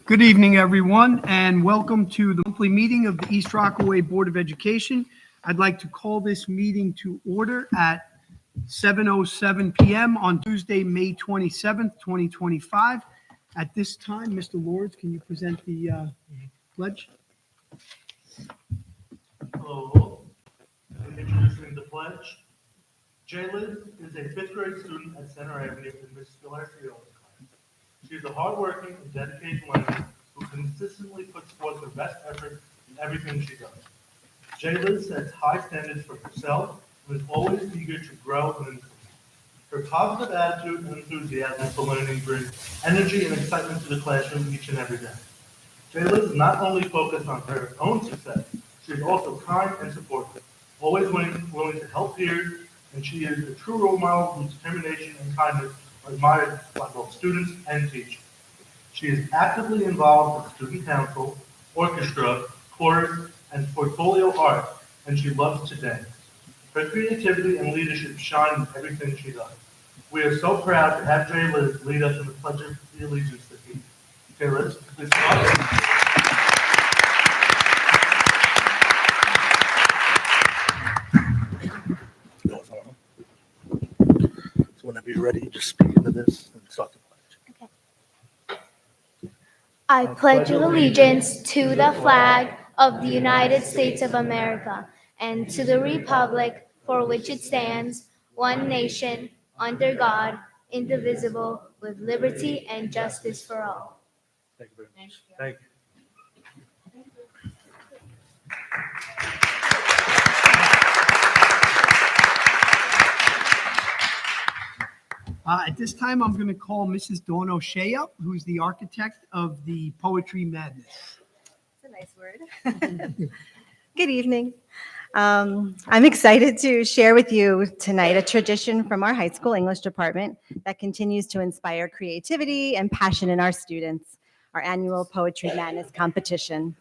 Good evening, everyone, and welcome to the monthly meeting of the East Rockaway Board of Education. I'd like to call this meeting to order at 7:07 p.m. on Tuesday, May 27th, 2025. At this time, Mr. Lords, can you present the pledge? Hello, I'm introducing the pledge. Jaylen is a fifth grade student at Center Avenue in Miss Gillespie's class. She is a hardworking and dedicated learner who consistently puts forth her best effort in everything she does. Jaylen sets high standards for herself and is always eager to grow and improve. Her positive attitude and enthusiasm for learning bring energy and excitement to the classroom each and every day. Jaylen is not only focused on her own success, she is also kind and supportive, always willing to help peers, and she is a true role model whose determination and kindness are admired by both students and teachers. She is actively involved with student council, orchestra, chorus, and portfolio art, and she loves to dance. Her creativity and leadership shine in everything she does. We are so proud to have Jay Liz lead us in the Pledge of Allegiance this evening. Jay Liz, please start. So whenever you're ready, just speak into this and start the pledge. Okay. I pledge allegiance to the flag of the United States of America and to the republic for which it stands, one nation, under God, indivisible, with liberty and justice for all. Thank you very much. Thank you. At this time, I'm going to call Mrs. Dawn O'Shea up, who's the architect of the Poetry Madness. That's a nice word. Good evening. I'm excited to share with you tonight a tradition from our high school English department that continues to inspire creativity and passion in our students, our annual Poetry Madness competition.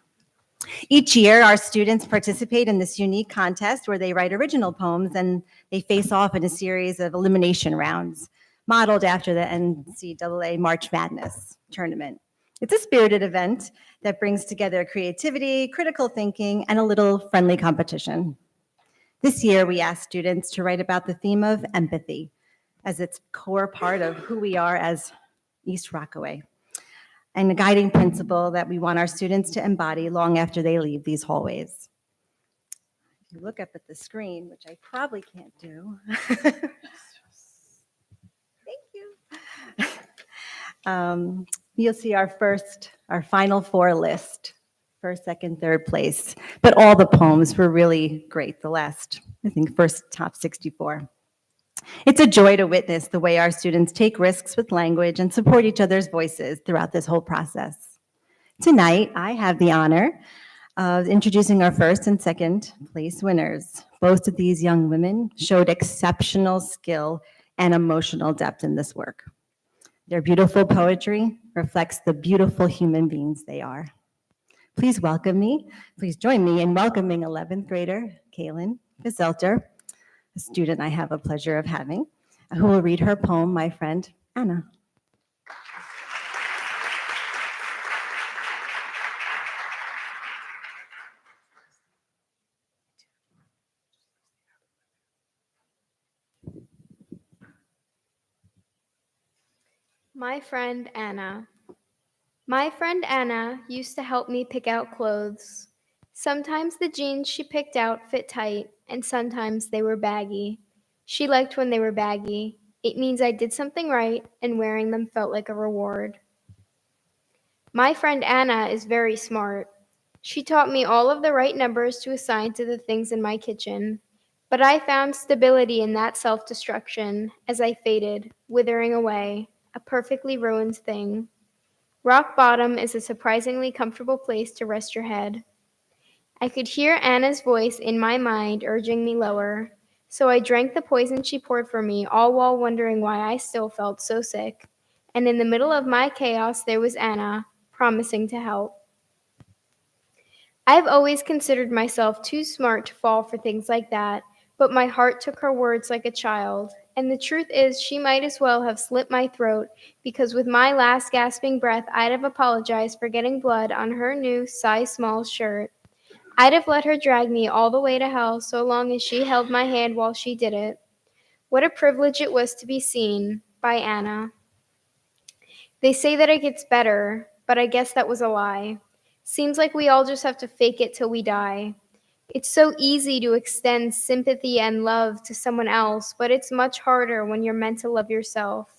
Each year, our students participate in this unique contest where they write original poems and they face off in a series of elimination rounds, modeled after the NCAA March Madness tournament. It's a spirited event that brings together creativity, critical thinking, and a little friendly competition. This year, we asked students to write about the theme of empathy as its core part of who we are as East Rockaway, and a guiding principle that we want our students to embody long after they leave these hallways. If you look up at the screen, which I probably can't do. Thank you. You'll see our final four list, first, second, third place. But all the poems were really great, the last, I think, first top 64. It's a joy to witness the way our students take risks with language and support each other's voices throughout this whole process. Tonight, I have the honor of introducing our first and second place winners. Both of these young women showed exceptional skill and emotional depth in this work. Their beautiful poetry reflects the beautiful human beings they are. Please join me in welcoming 11th grader Kaylin Gazelter, a student I have a pleasure of having, who will read her poem, My Friend Anna. My friend Anna. My friend Anna used to help me pick out clothes. Sometimes the jeans she picked out fit tight, and sometimes they were baggy. She liked when they were baggy. It means I did something right, and wearing them felt like a reward. My friend Anna is very smart. She taught me all of the right numbers to assign to the things in my kitchen. But I found stability in that self-destruction as I faded, withering away, a perfectly ruined thing. Rock bottom is a surprisingly comfortable place to rest your head. I could hear Anna's voice in my mind urging me lower, so I drank the poison she poured for me, all while wondering why I still felt so sick. And in the middle of my chaos, there was Anna, promising to help. I've always considered myself too smart to fall for things like that, but my heart took her words like a child, And the truth is, she might as well have slit my throat, because with my last gasping breath, I'd have apologized for getting blood on her new size small shirt. I'd have let her drag me all the way to hell so long as she held my hand while she did it. What a privilege it was to be seen by Anna. They say that it gets better, but I guess that was a lie. Seems like we all just have to fake it till we die. It's so easy to extend sympathy and love to someone else, but it's much harder when you're meant to love yourself.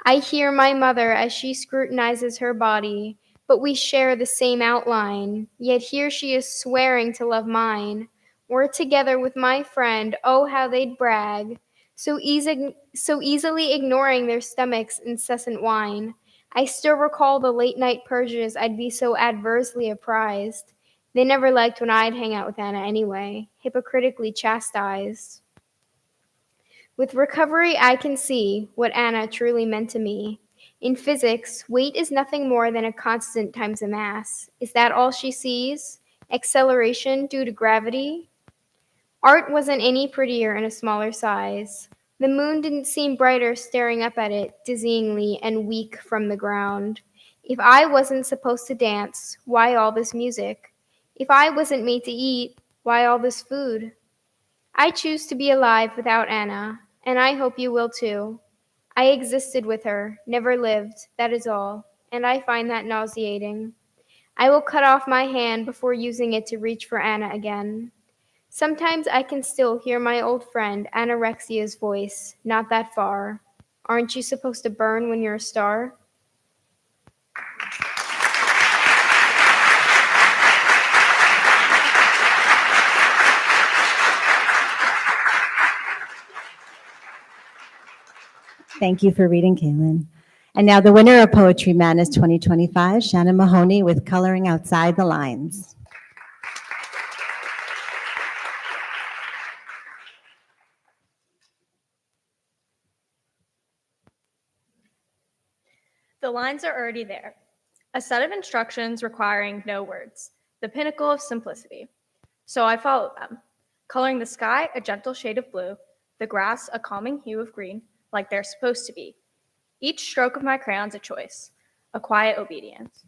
I hear my mother as she scrutinizes her body, but we share the same outline, yet here she is swearing to love mine. We're together with my friend, oh how they'd brag, so easily ignoring their stomach's incessant whine. I still recall the late night purges I'd be so adversely apprised. They never liked when I'd hang out with Anna anyway, hypocritically chastised. With recovery, I can see what Anna truly meant to me. In physics, weight is nothing more than a constant times a mass. Is that all she sees? Acceleration due to gravity? Art wasn't any prettier in a smaller size. The moon didn't seem brighter staring up at it, dizzyingly and weak from the ground. If I wasn't supposed to dance, why all this music? If I wasn't made to eat, why all this food? I choose to be alive without Anna, and I hope you will too. I existed with her, never lived, that is all, and I find that nauseating. I will cut off my hand before using it to reach for Anna again. Sometimes I can still hear my old friend Anorexia's voice, not that far. Aren't you supposed to burn when you're a star? Thank you for reading, Kaylin. And now the winner of Poetry Madness 2025, Shannon Mahoney with Coloring Outside the Lines. The lines are already there. A set of instructions requiring no words, the pinnacle of simplicity. So I followed them, coloring the sky a gentle shade of blue, the grass a calming hue of green, like they're supposed to be. Each stroke of my crayon's a choice, a quiet obedience.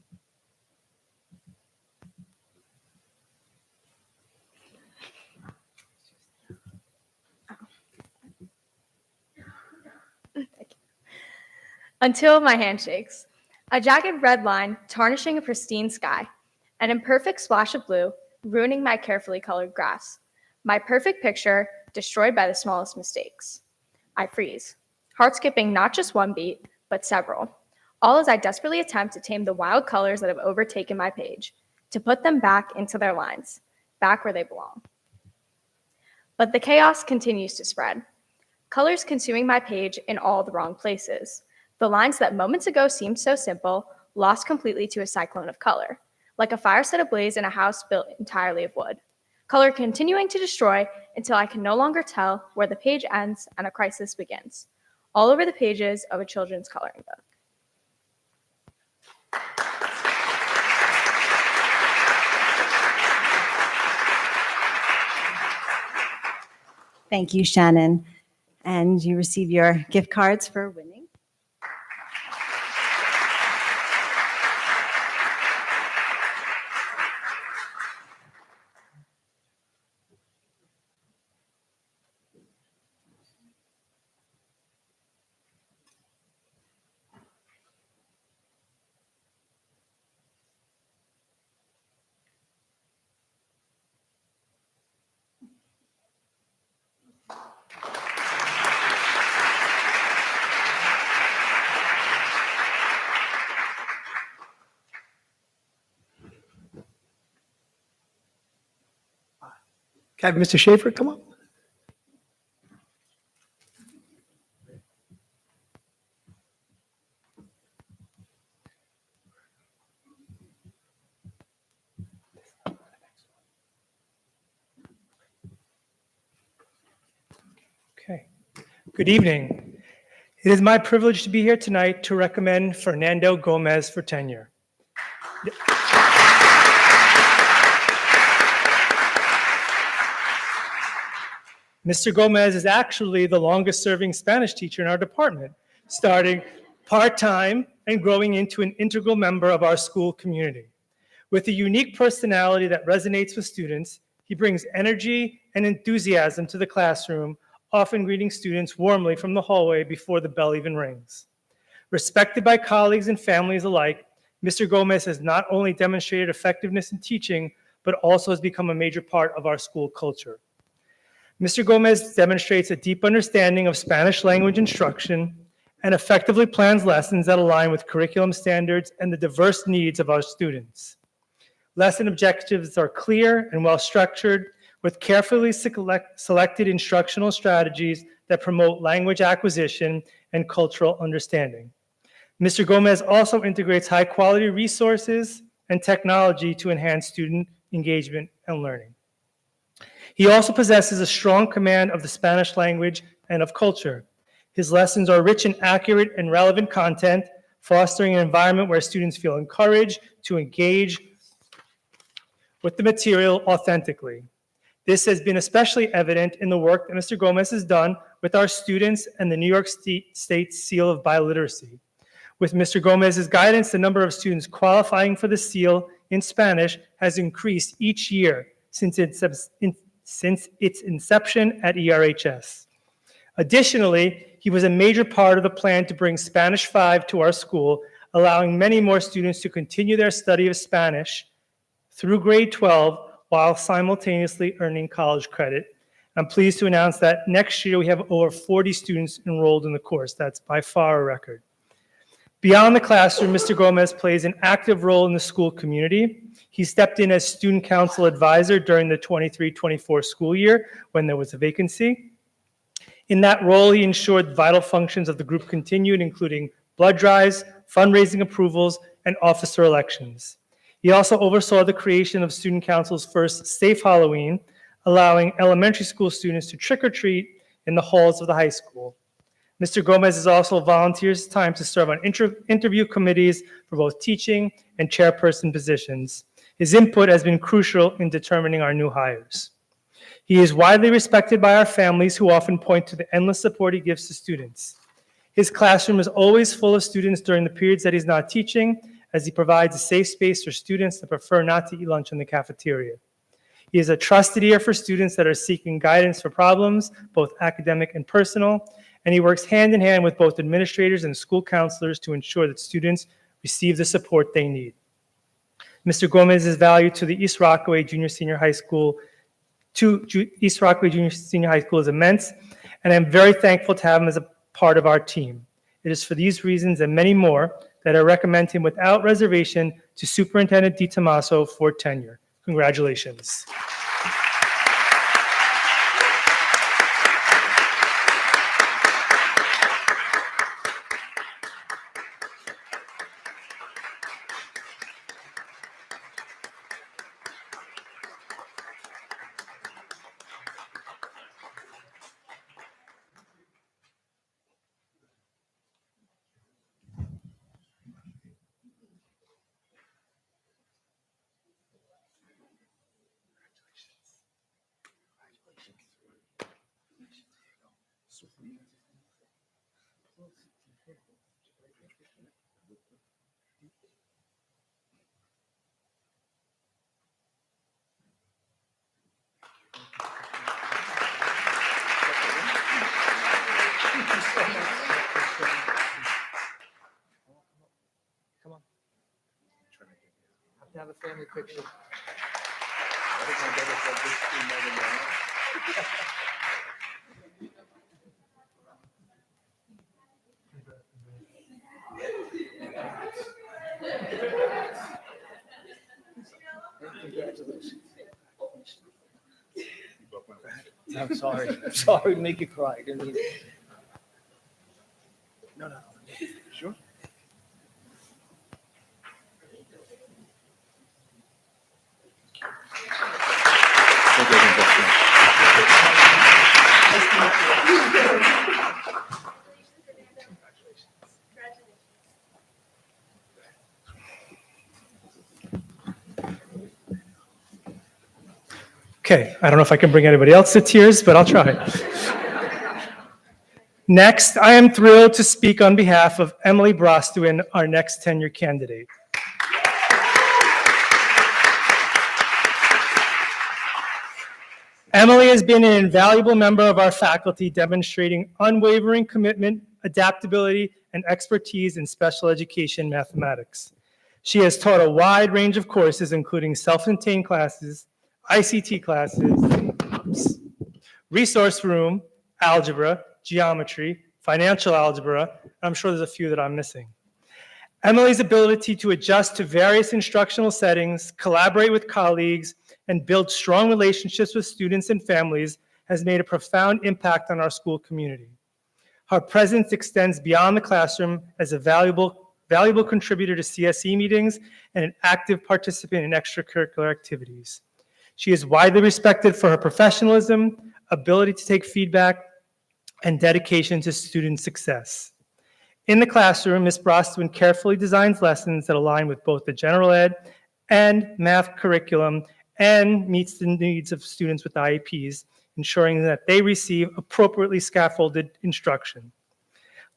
Until my hand shakes. A jagged red line tarnishing a pristine sky. An imperfect splash of blue ruining my carefully colored grass. My perfect picture destroyed by the smallest mistakes. I freeze, heart skipping not just one beat, but several. All as I desperately attempt to tame the wild colors that have overtaken my page, to put them back into their lines, back where they belong. But the chaos continues to spread. Colors consuming my page in all the wrong places. The lines that moments ago seemed so simple, lost completely to a cyclone of color, like a fire set ablaze in a house built entirely of wood. Color continuing to destroy until I can no longer tell where the page ends and a crisis begins, all over the pages of a children's coloring book. Thank you, Shannon. And you receive your gift cards for winning. Can I have Mr. Schaefer come up? Okay. Good evening. It is my privilege to be here tonight to recommend Fernando Gomez for tenure. Mr. Gomez is actually the longest serving Spanish teacher in our department, starting part-time and growing into an integral member of our school community. With a unique personality that resonates with students, he brings energy and enthusiasm to the classroom, often greeting students warmly from the hallway before the bell even rings. Respected by colleagues and families alike, Mr. Gomez has not only demonstrated effectiveness in teaching, but also has become a major part of our school culture. Mr. Gomez demonstrates a deep understanding of Spanish language instruction and effectively plans lessons that align with curriculum standards and the diverse needs of our students. Lesson objectives are clear and well-structured, with carefully selected instructional strategies that promote language acquisition and cultural understanding. Mr. Gomez also integrates high-quality resources and technology to enhance student engagement and learning. He also possesses a strong command of the Spanish language and of culture. His lessons are rich in accurate and relevant content, fostering an environment where students feel encouraged to engage with the material authentically. This has been especially evident in the work that Mr. Gomez has done with our students and the New York State Seal of Biliteracy. With Mr. Gomez's guidance, the number of students qualifying for the seal in Spanish has increased each year since its inception at ERHS. Additionally, he was a major part of the plan to bring Spanish 5 to our school, allowing many more students to continue their study of Spanish through grade 12 while simultaneously earning college credit. I'm pleased to announce that next year we have over 40 students enrolled in the course. That's by far a record. Beyond the classroom, Mr. Gomez plays an active role in the school community. He stepped in as student council advisor during the 23-24 school year when there was a vacancy. In that role, he ensured vital functions of the group continued, including blood drives, fundraising approvals, and officer elections. He also oversaw the creation of Student Council's first Safe Halloween, allowing elementary school students to trick-or-treat in the halls of the high school. Mr. Gomez is also volunteers time to serve on interview committees for both teaching and chairperson positions. His input has been crucial in determining our new hires. He is widely respected by our families, who often point to the endless support he gives to students. His classroom is always full of students during the periods that he's not teaching, as he provides a safe space for students that prefer not to eat lunch in the cafeteria. He is a trusted ear for students that are seeking guidance for problems, both academic and personal, and he works hand in hand with both administrators and school counselors to ensure that students receive the support they need. Mr. Gomez's value to the East Rockaway Junior Senior High School is immense, and I'm very thankful to have him as a part of our team. It is for these reasons and many more that I recommend him without reservation to Superintendent DiTomaso for tenure. Congratulations. Come on. Have to have a family picture. Congratulations. I'm sorry. I'm sorry to make you cry. I didn't mean it. No. Sure. Okay, I don't know if I can bring anybody else to tears, but I'll try. Next, I am thrilled to speak on behalf of Emily Brostuin, our next tenure candidate. Emily has been an invaluable member of our faculty, demonstrating unwavering commitment, adaptability, and expertise in special education mathematics. She has taught a wide range of courses, including self-contained classes, ICT classes, resource room, algebra, geometry, financial algebra. I'm sure there's a few that I'm missing. Emily's ability to adjust to various instructional settings, collaborate with colleagues, and build strong relationships with students and families has made a profound impact on our school community. Her presence extends beyond the classroom as a valuable contributor to CSE meetings and an active participant in extracurricular activities. She is widely respected for her professionalism, ability to take feedback, and dedication to student success. In the classroom, Ms. Brostuin carefully designs lessons that align with both the general ed and math curriculum and meets the needs of students with IEPs, ensuring that they receive appropriately scaffolded instruction.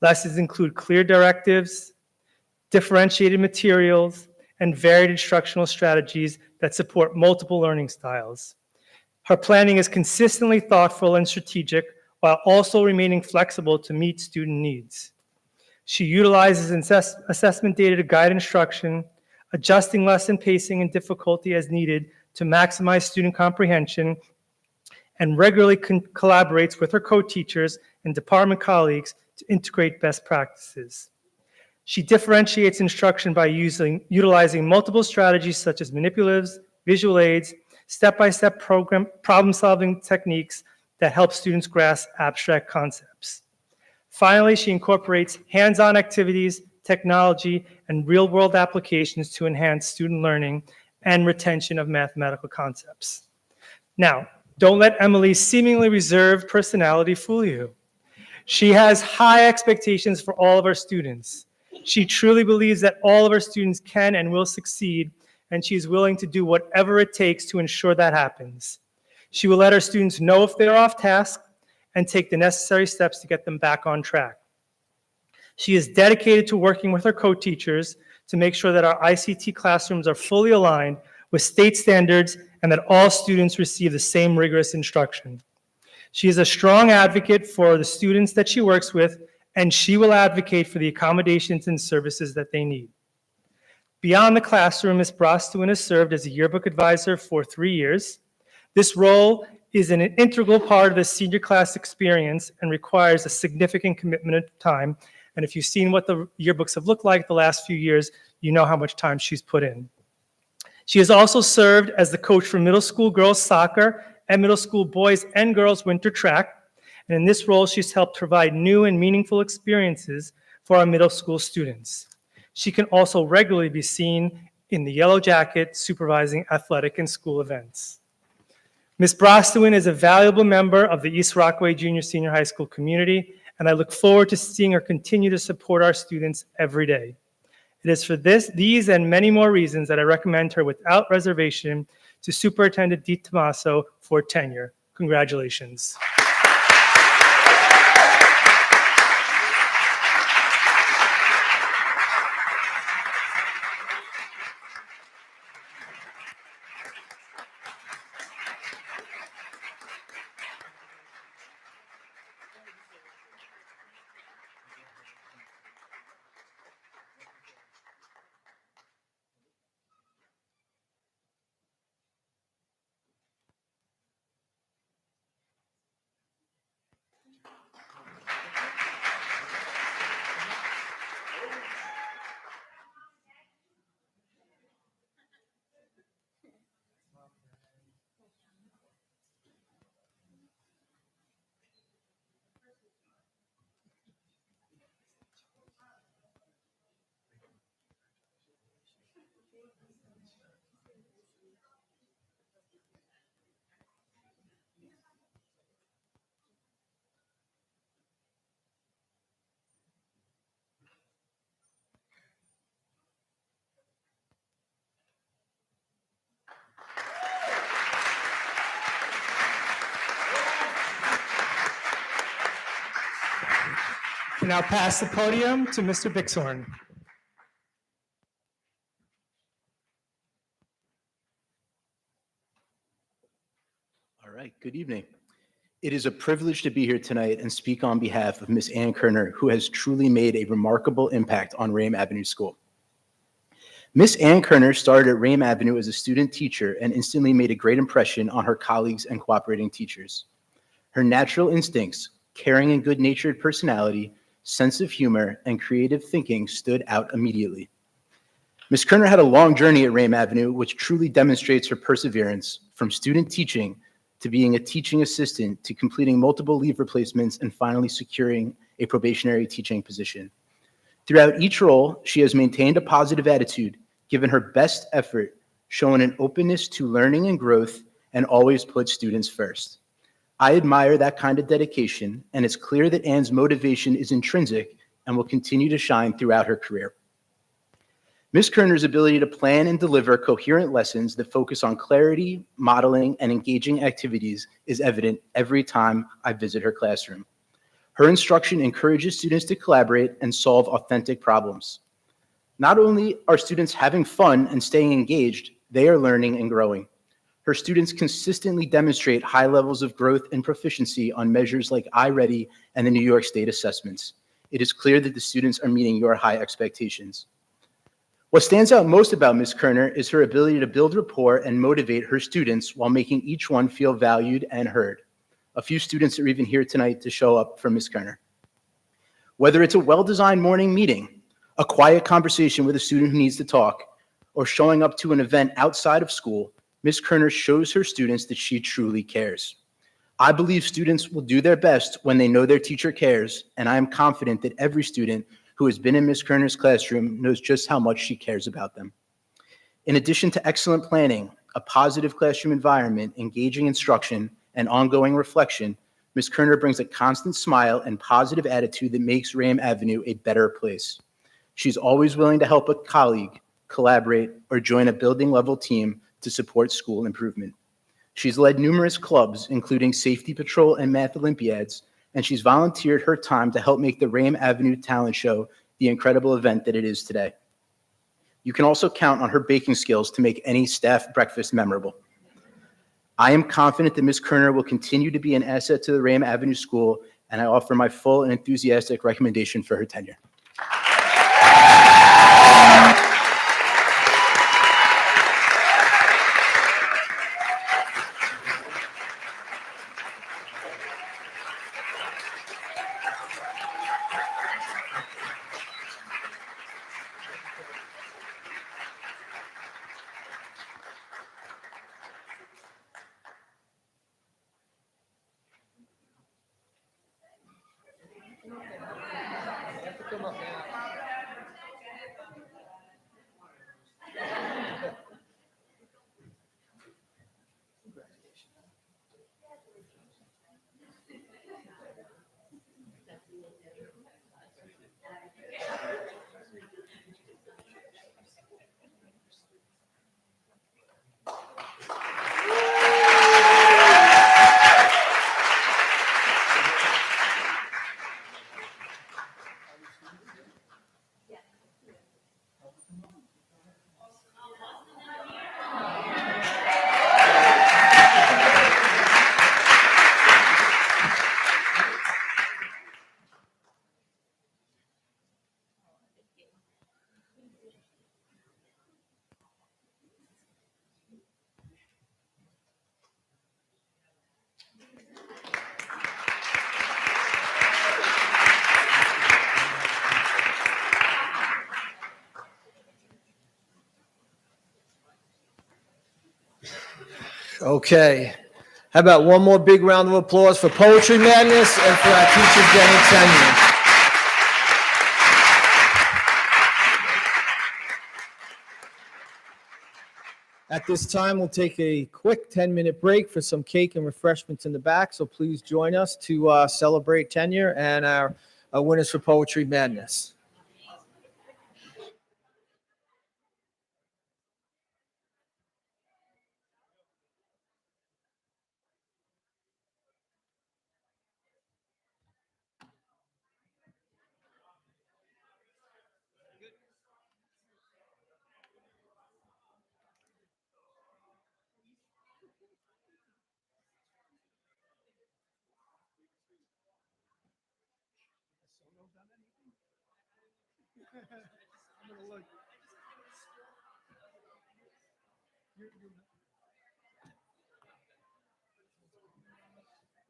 Lessons include clear directives, differentiated materials, and varied instructional strategies that support multiple learning styles. Her planning is consistently thoughtful and strategic while also remaining flexible to meet student needs. She utilizes assessment data to guide instruction, adjusting lesson pacing and difficulty as needed to maximize student comprehension, and regularly collaborates with her co-teachers and department colleagues to integrate best practices. She differentiates instruction by utilizing multiple strategies such as manipulatives, visual aids, step-by-step problem-solving techniques that help students grasp abstract concepts. Finally, she incorporates hands-on activities, technology, and real-world applications to enhance student learning and retention of mathematical concepts. Now, don't let Emily's seemingly reserved personality fool you. She has high expectations for all of our students. She truly believes that all of our students can and will succeed, and she is willing to do whatever it takes to ensure that happens. She will let our students know if they're off task and take the necessary steps to get them back on track. She is dedicated to working with her co-teachers to make sure that our ICT classrooms are fully aligned with state standards and that all students receive the same rigorous instruction. She is a strong advocate for the students that she works with, and she will advocate for the accommodations and services that they need. Beyond the classroom, Ms. Brostuin has served as a yearbook advisor for 3 years. This role is an integral part of the senior class experience and requires a significant commitment of time. And if you've seen what the yearbooks have looked like the last few years, you know how much time she's put in. She has also served as the coach for middle school girls soccer and middle school boys and girls winter track. And in this role, she's helped provide new and meaningful experiences for our middle school students. She can also regularly be seen in the yellow jacket supervising athletic and school events. Ms. Brostuin is a valuable member of the East Rockaway Junior Senior High School community, and I look forward to seeing her continue to support our students every day. It is for these and many more reasons that I recommend her without reservation to Superintendent DiTomaso for tenure. Congratulations. can now pass the podium to Mr. Bixhorn. All right, good evening. It is a privilege to be here tonight and speak on behalf of Ms. Ann Kerner, who has truly made a remarkable impact on Rame Avenue School. Ms. Ann Kerner started at Rame Avenue as a student teacher and instantly made a great impression on her colleagues and cooperating teachers. Her natural instincts, caring and good-natured personality, sense of humor, and creative thinking stood out immediately. Ms. Kerner had a long journey at Rame Avenue, which truly demonstrates her perseverance from student teaching to being a teaching assistant to completing multiple leave replacements and finally securing a probationary teaching position. Throughout each role, she has maintained a positive attitude, given her best effort, shown an openness to learning and growth, and always put students first. I admire that kind of dedication, and it's clear that Ann's motivation is intrinsic and will continue to shine throughout her career. Ms. Kerner's ability to plan and deliver coherent lessons that focus on clarity, modeling, and engaging activities is evident every time I visit her classroom. Her instruction encourages students to collaborate and solve authentic problems. Not only are students having fun and staying engaged, they are learning and growing. Her students consistently demonstrate high levels of growth and proficiency on measures like iReady and the New York State assessments. It is clear that the students are meeting your high expectations. What stands out most about Ms. Kerner is her ability to build rapport and motivate her students while making each one feel valued and heard. A few students are even here tonight to show up for Ms. Kerner. Whether it's a well-designed morning meeting, a quiet conversation with a student who needs to talk, or showing up to an event outside of school, Ms. Kerner shows her students that she truly cares. I believe students will do their best when they know their teacher cares, and I am confident that every student who has been in Ms. Kerner's classroom knows just how much she cares about them. In addition to excellent planning, a positive classroom environment, engaging instruction, and ongoing reflection, Ms. Kerner brings a constant smile and positive attitude that makes Rame Avenue a better place. She's always willing to help a colleague, collaborate, or join a building-level team to support school improvement. She's led numerous clubs, including Safety Patrol and Math Olympiads, and she's volunteered her time to help make the Rame Avenue Talent Show the incredible event that it is today. You can also count on her baking skills to make any staff breakfast memorable. I am confident that Ms. Kerner will continue to be an asset to the Rame Avenue School, and I offer my full and enthusiastic recommendation for her tenure. Okay. How about one more big round of applause for Poetry Madness and for our teachers getting tenure. At this time, we'll take a quick 10-minute break for some cake and refreshments in the back. So please join us to celebrate tenure and our winners for Poetry Madness. I'm gonna look. You're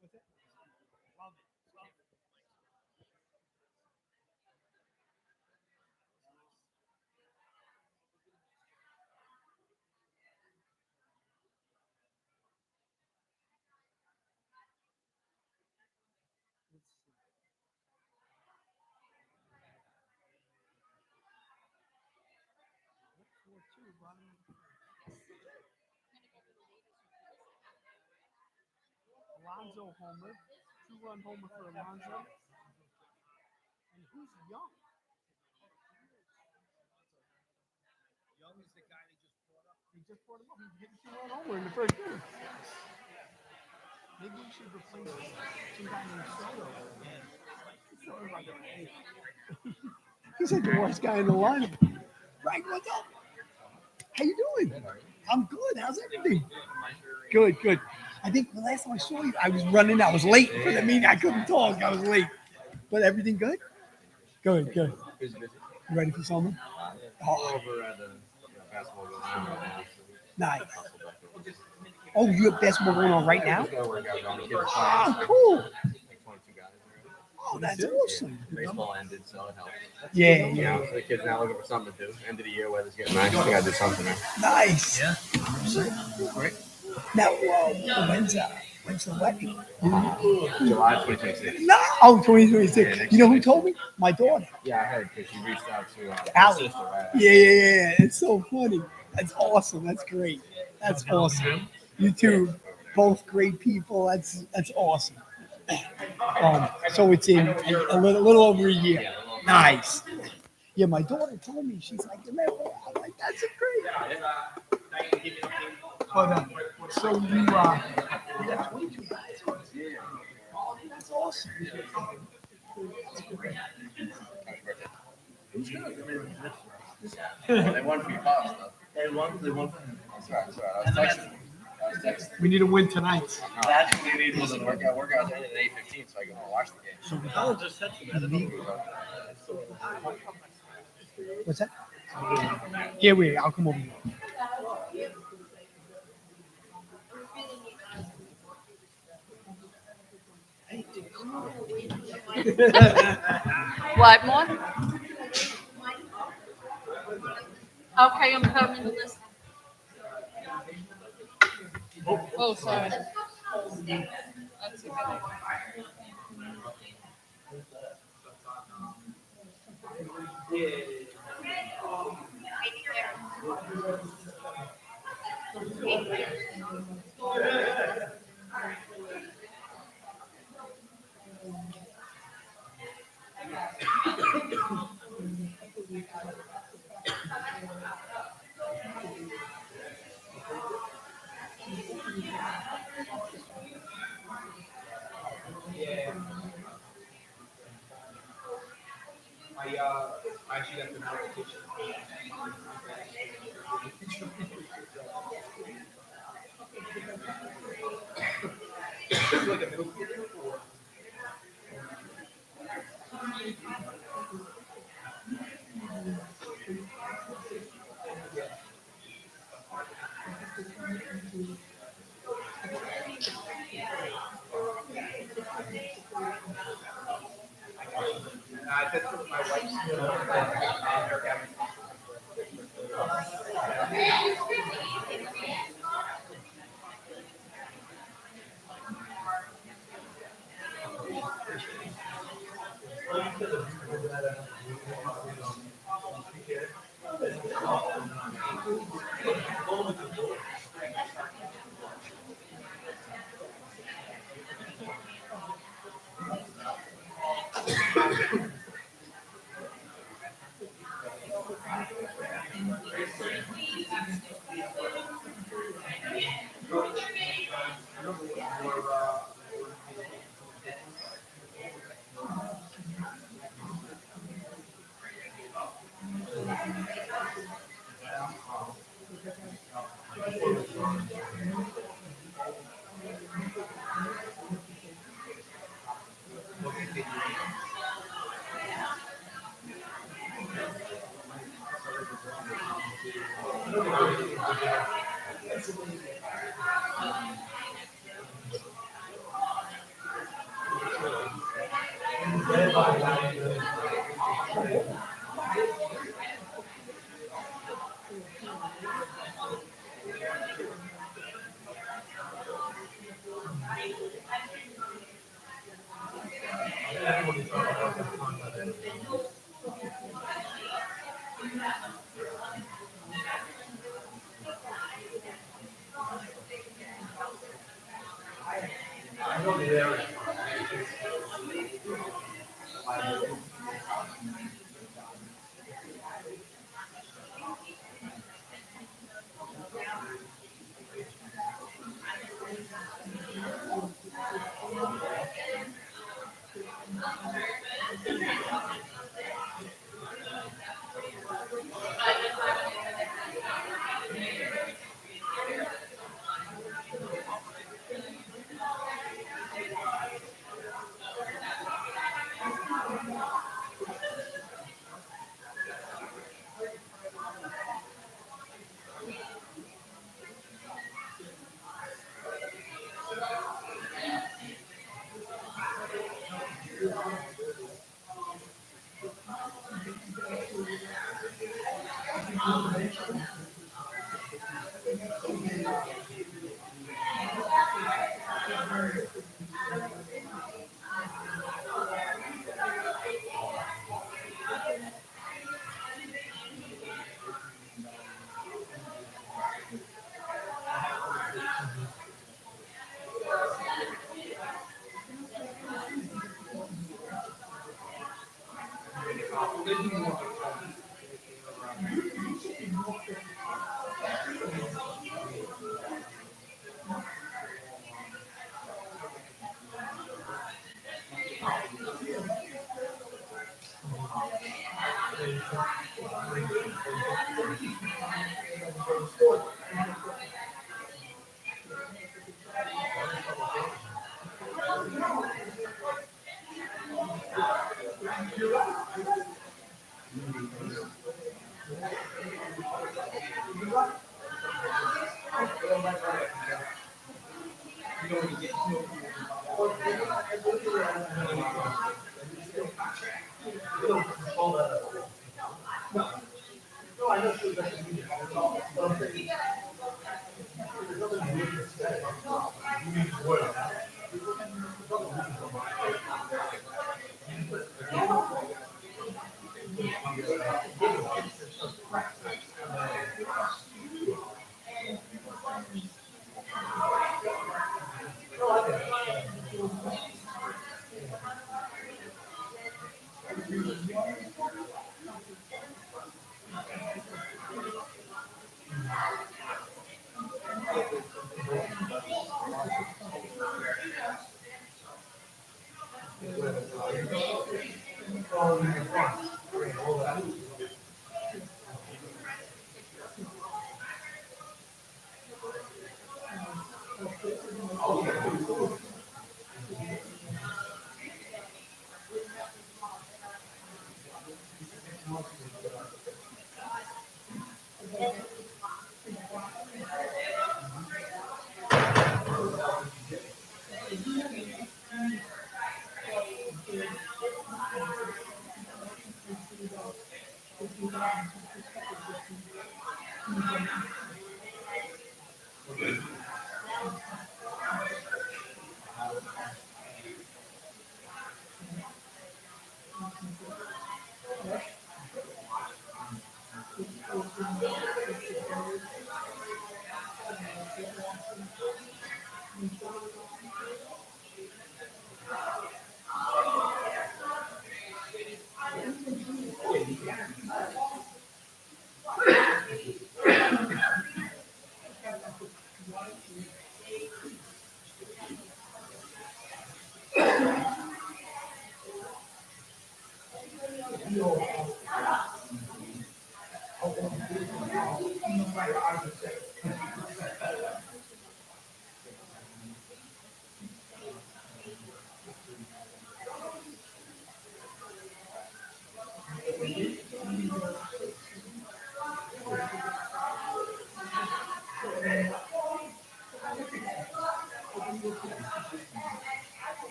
what's that? Love it. Love it. Let's see. What, 4-2, Ronnie? Alonzo homer, 2-run homer for Alonzo. And who's Young? Young is the guy they just brought up. They just brought him up. He hit a 2-run homer in the first inning. Maybe we should replace some guy named Soto. Sorry about that. He's like the worst guy in the lineup. Frank, what's up? How you doing? I'm good. How's everything? Good, good. I think the last time I saw you, I was running. I was late for the meeting. I couldn't talk. I was late. But everything good? Good, good. You ready for something? Oh, Over at the basketball going on right now. nice. Oh, you have basketball going on right now? Just gotta work out on the kids Oh, playing. cool. Like 22 guys already. Oh, that's awesome. Baseball ended, so it helps. Yeah, You yeah. know, so the kids now looking for something to do. End of the year, weather's getting nice. We gotta do something there. Nice. Yeah. Great. Now, when's the wedding? July 2026. No, oh, 2026. You know who told me? My daughter. Yeah, I heard because she reached out to her Allie. sister, right? Yeah. It's so funny. That's awesome. That's great. That's awesome. You two, both great people. That's awesome. So it's in a little over a year. Nice. Yeah, my daughter told me. She's like, man, I'm like, that's great. But so you got 22 guys. That's awesome. They won for your pops, though. They won. Sorry. I was texting. We need a win tonight. That's what we need was a workout. Workout's ended at 8:15, so I can go watch the game. So we got what's that? Yeah, wait. I'll come over here. What more? Okay, I'm coming to listen. Oh, sorry. That's okay. I actually got the notification. I said to my wife's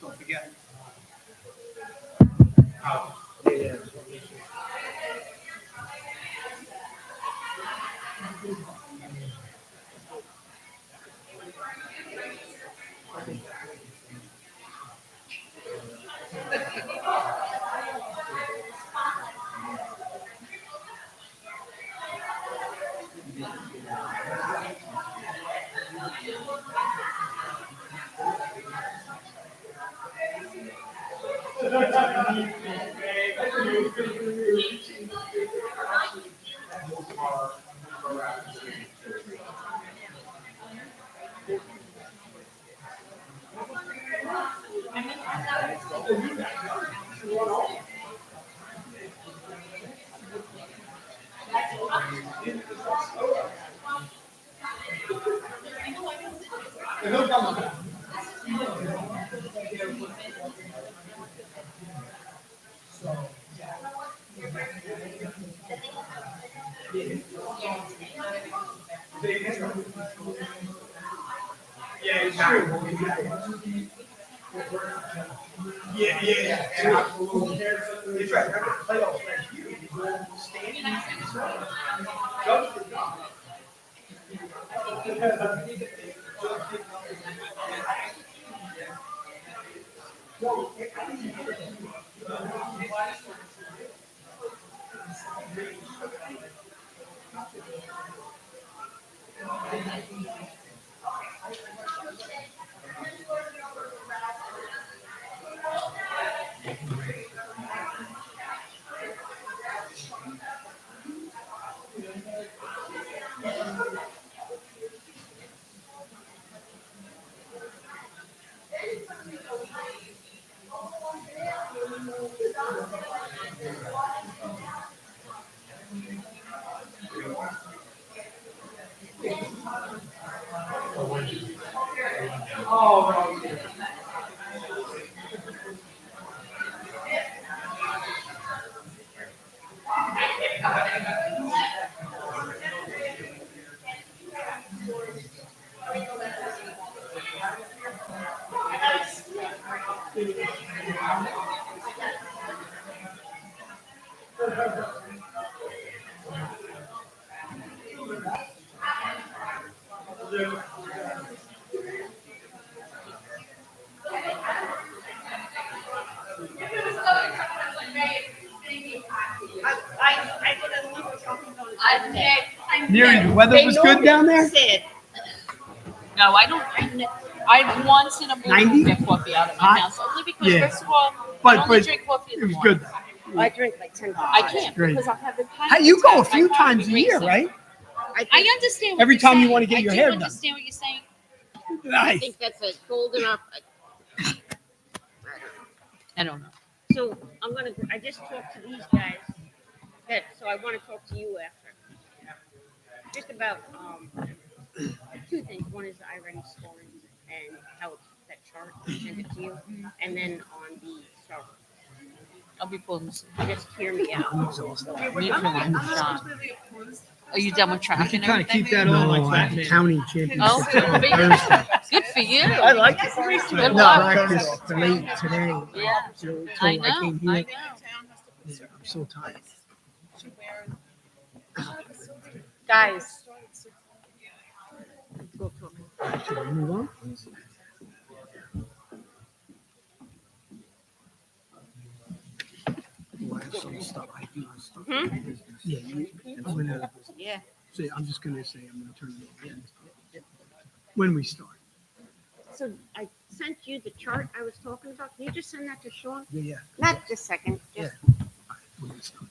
Don't forget. Mary, the weather was good down there? No, I don't. I once in a blue 90? moon get coffee out of my Hot? house only because Yeah. first of all, But- I only but drink coffee in It the was morning. good. I drink like 10 I coffees. can't Great. because I'll have the Hey, you go a few times a year, right? I understand. What Every you're time you saying. wanna get your I hair do done. understand what you're saying. I Nice. think that's a cold enough. I don't know. So I just talked to these guys. So I want to talk to you after. Just about two things. One is the iReady scoring and how it's that chart. I sent it to you. And then on the start. I'll be pulling this. Just hear me out. Me too. I'm shot. Are you done with track and Kind of everything? keep that on like the county championship. Oh, on Thursday. good for you. I like it. Good No, luck. practice late today. Yeah. So I I came know. I here. know. Yeah, I'm so tired. Guys. Go talk. Should we move on? We'll have some stuff I do. Yeah, I'm gonna Yeah. say, I'm just gonna say, I'm gonna turn it over when we start. So I sent you the chart I was talking about. Can you just send that to Sean? Yeah. Not just a second. Just When we start.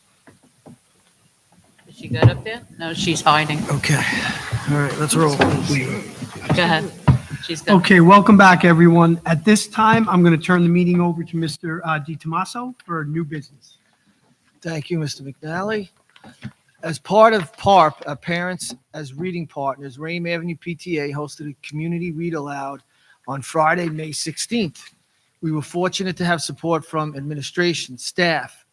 Is she good up there? No, she's hiding. Okay, all right, let's roll. Go ahead. She's good. Okay, welcome back, everyone. At this time, I'm going to turn the meeting over to Mr. DiTomaso for new business. Thank you, Mr. McNally. As part of PARP, Parents as Reading Partners, Rame Avenue PTA hosted a community read aloud on Friday, May 16th. We were fortunate to have support from administration, staff,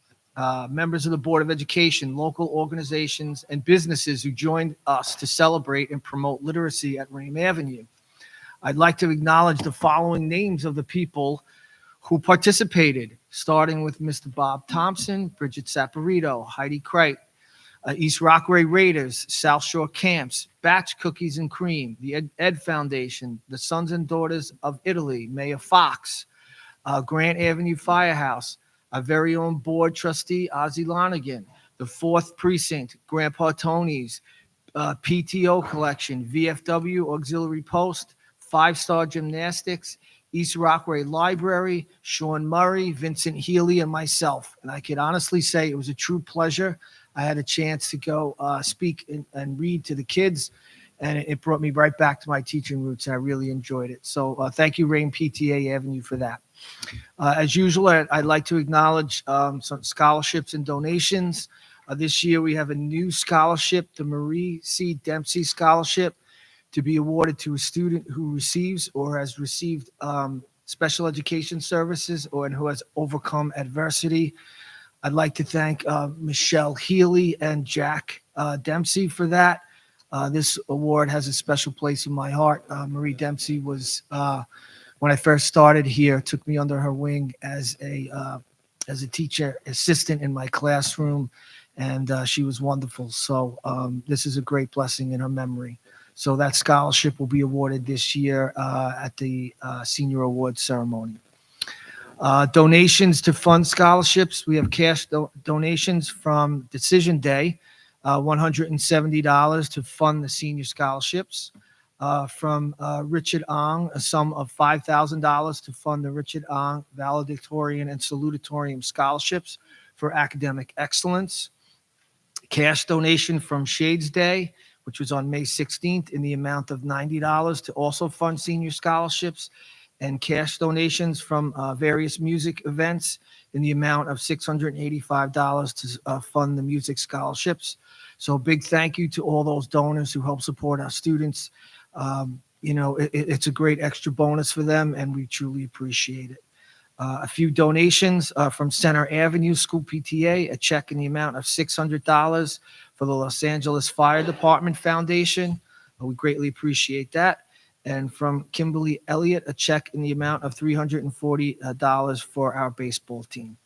members of the Board of Education, local organizations, and businesses who joined us to celebrate and promote literacy at Rame Avenue. I'd like to acknowledge the following names of the people who participated, starting with Mr. Bob Thompson, Bridget Saporito, Heidi Kreit, East Rockaway Raiders, South Shore Camps, Batch Cookies and Cream, the Ed Foundation, the Sons and Daughters of Italy, Mayor Fox, Grant Avenue Firehouse, our very own board trustee, Ozzie Lonigan, the 4th Precinct, Grandpa Tony's, PTO Collection, VFW Auxiliary Post, 5-Star Gymnastics, East Rockaway Library, Sean Murray, Vincent Healy, and myself. And I could honestly say it was a true pleasure. I had a chance to go speak and read to the kids, and it brought me right back to my teaching roots. I really enjoyed it. So thank you, Rame PTA Avenue, for that. As usual, I'd like to acknowledge some scholarships and donations. This year, we have a new scholarship, the Marie C. Dempsey Scholarship, to be awarded to a student who receives or has received special education services and who has overcome adversity. I'd like to thank Michelle Healy and Jack Dempsey for that. This award has a special place in my heart. Marie Dempsey was, when I first started here, took me under her wing as a teacher assistant in my classroom, and she was wonderful. So this is a great blessing in her memory. So that scholarship will be awarded this year at the senior awards ceremony. Donations to fund scholarships. We have cash donations from Decision Day, $170 to fund the senior scholarships. From Richard Ong, a sum of $5,000 to fund the Richard Ong Valedictorian and Salutatorian scholarships for academic excellence. Cash donation from Shades Day, which was on May 16th, in the amount of $90 to also fund senior scholarships, and cash donations from various music events in the amount of $685 to fund the music scholarships. So a big thank you to all those donors who help support our students. It's a great extra bonus for them, and we truly appreciate it. A few donations from Center Avenue School PTA, a check in the amount of $600 for the Los Angeles Fire Department Foundation. We greatly appreciate that. And from Kimberly Elliott, a check in the amount of $340 for our baseball team.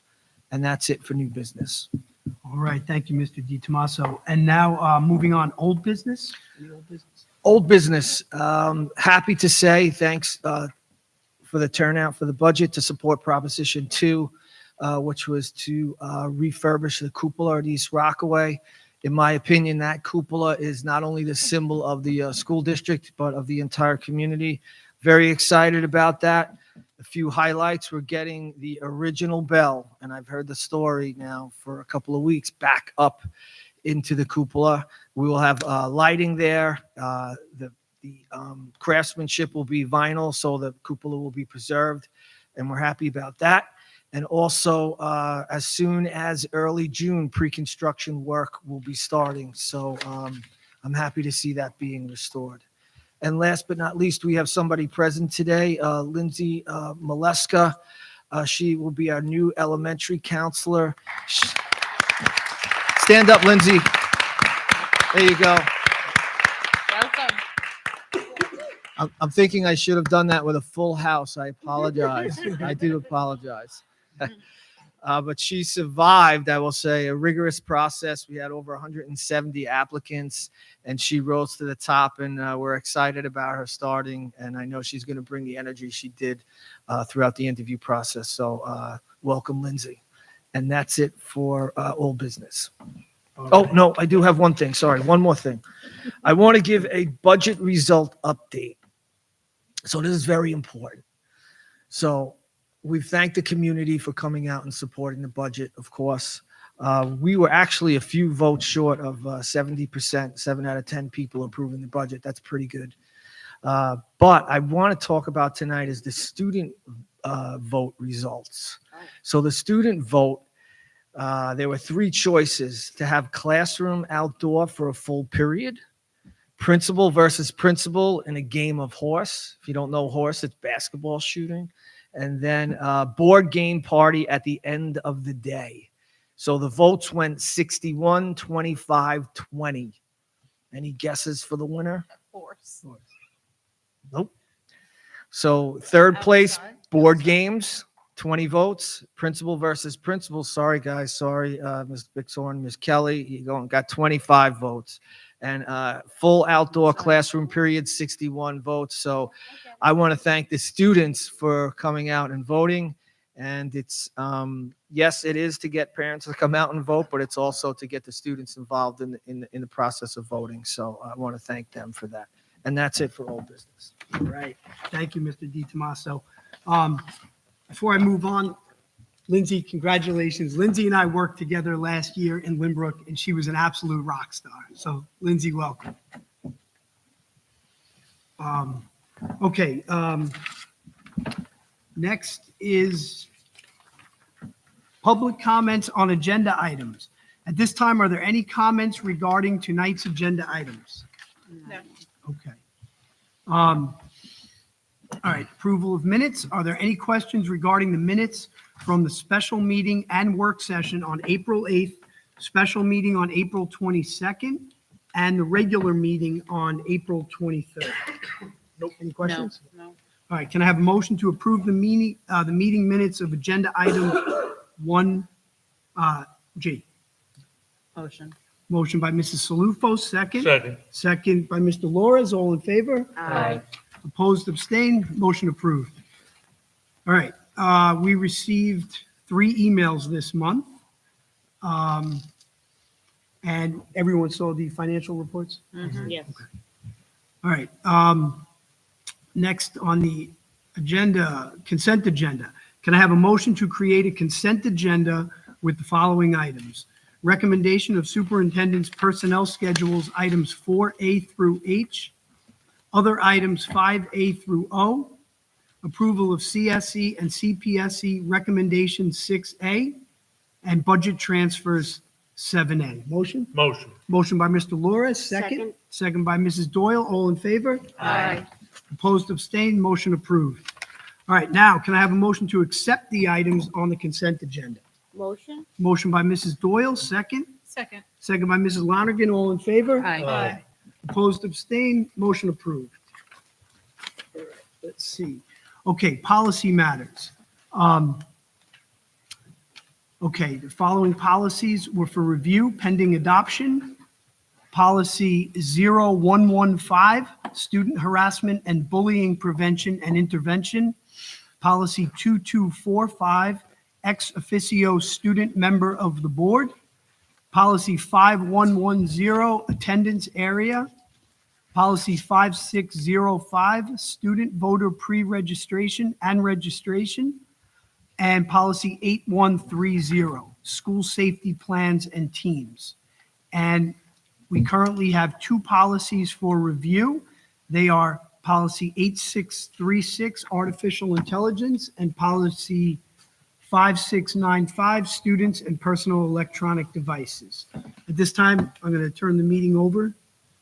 And that's it for new business. All right, thank you, Mr. DiTomaso. And now moving on, old business? Any old business? Old business. Happy to say thanks for the turnout for the budget to support Proposition 2, which was to refurbish the cupola at East Rockaway. In my opinion, that cupola is not only the symbol of the school district, but of the entire community. Very excited about that. A few highlights: we're getting the original bell, and I've heard the story now for a couple of weeks, back up into the cupola. We will have lighting there. The craftsmanship will be vinyl, so the cupola will be preserved, and we're happy about that. And also, as soon as early June, pre-construction work will be starting. So I'm happy to see that being restored. And last but not least, we have somebody present today, Lindsay Maleska. She will be our new elementary counselor. Stand up, Lindsay. There you go. Welcome. I'm thinking I should have done that with a full house. I apologize. I do apologize. But she survived, I will say, a rigorous process. We had over 170 applicants, and she rose to the top, and we're excited about her starting, and I know she's going to bring the energy she did throughout the interview process. So welcome, Lindsay. And that's it for old business. Oh, no, I do have one thing. Sorry, one more thing. I want to give a budget result update. So this is very important. So we've thanked the community for coming out and supporting the budget, of course. We were actually a few votes short of 70%, 7 out of 10 people approving the budget. That's pretty good. But I want to talk about tonight is the student vote results. So the student vote, there were 3 choices: to have classroom outdoor for a full period, principal versus principal in a game of horse. If you don't know horse, it's basketball shooting. And then board game party at the end of the day. So the votes went 61, 25, 20. Any guesses for the winner? Horse. Nope. So third place, board games, 20 votes. Principal versus principal. Sorry, guys. Sorry, Ms. Bixhorn, Ms. Kelly. You got 25 votes. And full outdoor classroom period, 61 votes. So I want to thank the students for coming out and voting. And it's, yes, it is to get parents to come out and vote, but it's also to get the students involved in the process of voting. So I want to thank them for that. And that's it for old business. All right. Thank you, Mr. DiTomaso. Before I move on, Lindsay, congratulations. Lindsay and I worked together last year in Lynbrook, and she was an absolute rock star. So, Lindsay, welcome. Okay. Next is public comments on agenda items. At this time, are there any comments regarding tonight's agenda items? No. Okay. All right, approval of minutes. Are there any questions regarding the minutes from the special meeting and work session on April 8th, special meeting on April 22nd, and the regular meeting on April 23rd? Nope. Any questions? No. All right, can I have a motion to approve the meeting minutes of agenda item 1G? Motion. Motion by Mrs. Salufo, second. Second. Second by Mr. Laura's. All in favor? Aye. Opposed, abstained, motion approved. All right, we received 3 emails this month. And everyone saw the financial reports? Yes. All right, next on the agenda, consent agenda. Can I have a motion to create a consent agenda with the following items? Recommendation of superintendent's personnel schedules, items 4A through H. Other items 5A through O. Approval of CSE and CPSE recommendations 6A. And budget transfers 7A. Motion? Motion. Motion by Mr. Laura, second. Second by Mrs. Doyle. All in favor? Aye. Opposed, abstained, motion approved. All right, now, can I have a motion to accept the items on the consent agenda? Motion? Motion by Mrs. Doyle, second. Second. Second by Mrs. Lonergan. All in favor? Aye. Opposed, abstained, motion approved. All right, let's see. Okay, policy matters. Okay, the following policies were for review pending adoption. Policy 0115, student harassment and bullying prevention and intervention. Policy 2245, ex officio student member of the board. Policy 5110, attendance area. Policy 5605, student voter pre-registration and registration. And policy 8130, school safety plans and teams. And we currently have 2 policies for review. They are policy 8636, artificial intelligence, and policy 5695, students and personal electronic devices. At this time, I'm going to turn the meeting over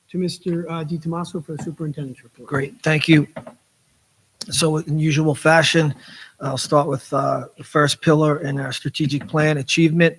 to Mr. DiTomaso for the superintendent's report. Great, thank you. So in usual fashion, I'll start with the first pillar in our strategic plan, achievement.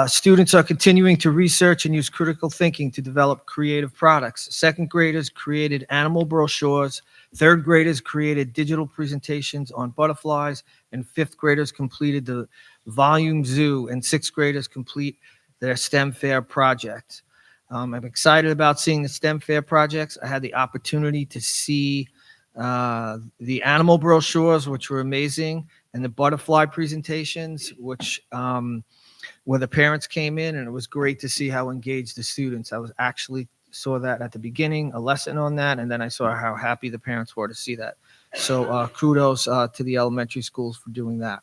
Students are continuing to research and use critical thinking to develop creative products. Second graders created animal brochures. Third graders created digital presentations on butterflies. And fifth graders completed the Volume Zoo, and sixth graders complete their STEM Fair project. I'm excited about seeing the STEM Fair projects. I had the opportunity to see the animal brochures, which were amazing, and the butterfly presentations, which where the parents came in, and it was great to see how engaged the students. I was actually saw that at the beginning, a lesson on that, and then I saw how happy the parents were to see that. So kudos to the elementary schools for doing that.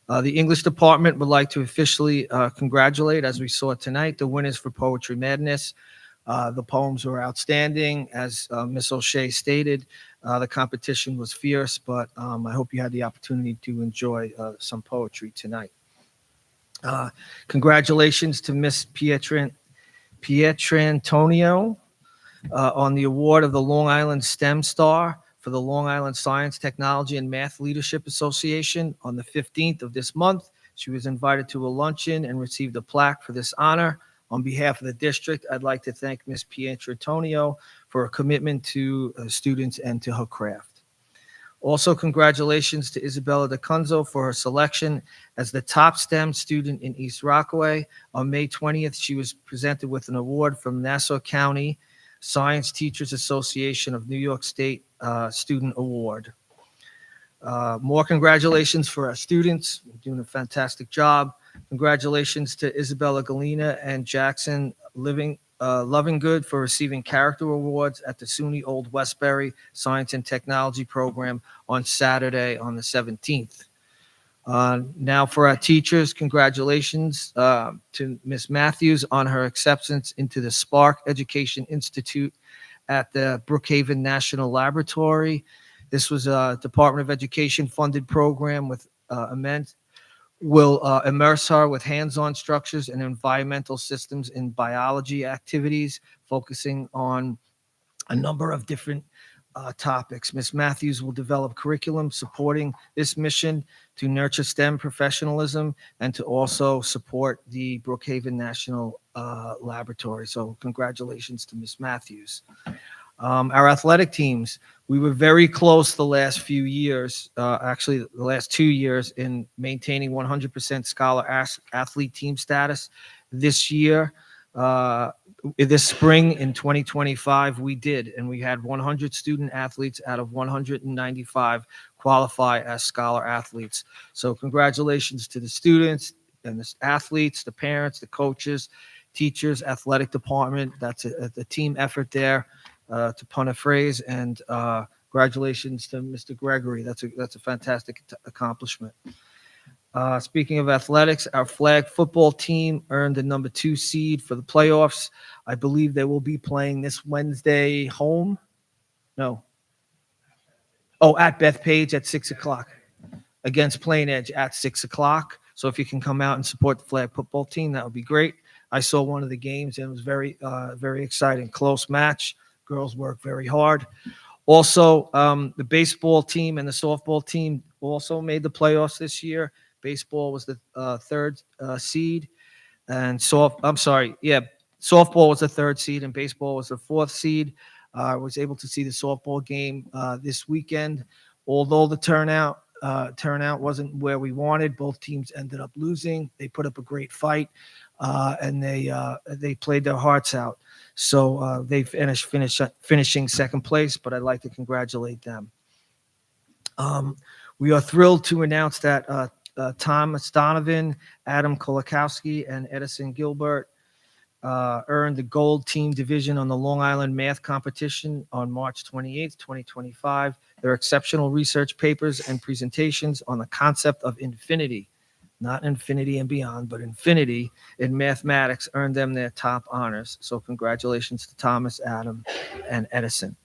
The English department would like to officially congratulate, as we saw tonight, the winners for Poetry Madness. The poems were outstanding. As Ms. O'Shea stated, the competition was fierce, but I hope you had the opportunity to enjoy some poetry tonight. Congratulations to Miss Pietrantonio on the award of the Long Island STEM Star for the Long Island Science, Technology, and Math Leadership Association. On the 15th of this month, she was invited to a luncheon and received a plaque for this honor. On behalf of the district, I'd like to thank Ms. Pietrantonio for her commitment to students and to her craft. Also, congratulations to Isabella DeCunzo for her selection as the top STEM student in East Rockaway. On May 20th, she was presented with an award from Nassau County Science Teachers Association of New York State Student Award. More congratulations for our students. They're doing a fantastic job. Congratulations to Isabella Galena and Jackson Lovingood for receiving character awards at the SUNY Old Westbury Science and Technology program on Saturday on the 17th. Now for our teachers, congratulations to Ms. Matthews on her acceptance into the Spark Education Institute at the Brookhaven National Laboratory. This was a Department of Education funded program with will immerse her with hands-on structures and environmental systems in biology activities, focusing on a number of different topics. Ms. Matthews will develop curriculum supporting this mission to nurture STEM professionalism and to also support the Brookhaven National Laboratory. So congratulations to Ms. Matthews. Our athletic teams, we were very close the last few years, actually the last 2 years, in maintaining 100% scholar athlete team status. This year, this spring in 2025, we did, and we had 100 student athletes out of 195 qualify as scholar athletes. So congratulations to the students and the athletes, the parents, the coaches, teachers, athletic department. That's a team effort there. To pun a phrase, and congratulations to Mr. Gregory. That's a fantastic accomplishment. Speaking of athletics, our flag football team earned the number 2 seed for the playoffs. I believe they will be playing this Wednesday home. No. Oh, at Bethpage at 6 o'clock against Plain Edge at 6 o'clock. So if you can come out and support the flag football team, that would be great. I saw one of the games and it was very exciting. Close match. Girls work very hard. Also, the baseball team and the softball team also made the playoffs this year. Baseball was the 3rd seed, and softball was the 3rd seed, and baseball was the 4th seed. I was able to see the softball game this weekend. Although the turnout wasn't where we wanted, both teams ended up losing. They put up a great fight, and they played their hearts out. So they finishing second place, but I'd like to congratulate them. We are thrilled to announce that Thomas Donovan, Adam Kolakowski, and Edison Gilbert earned the gold team division on the Long Island Math Competition on March 28th, 2025. Their exceptional research papers and presentations on the concept of infinity, not infinity and beyond, but infinity in mathematics earned them their top honors. So congratulations to Thomas, Adam, and Edison.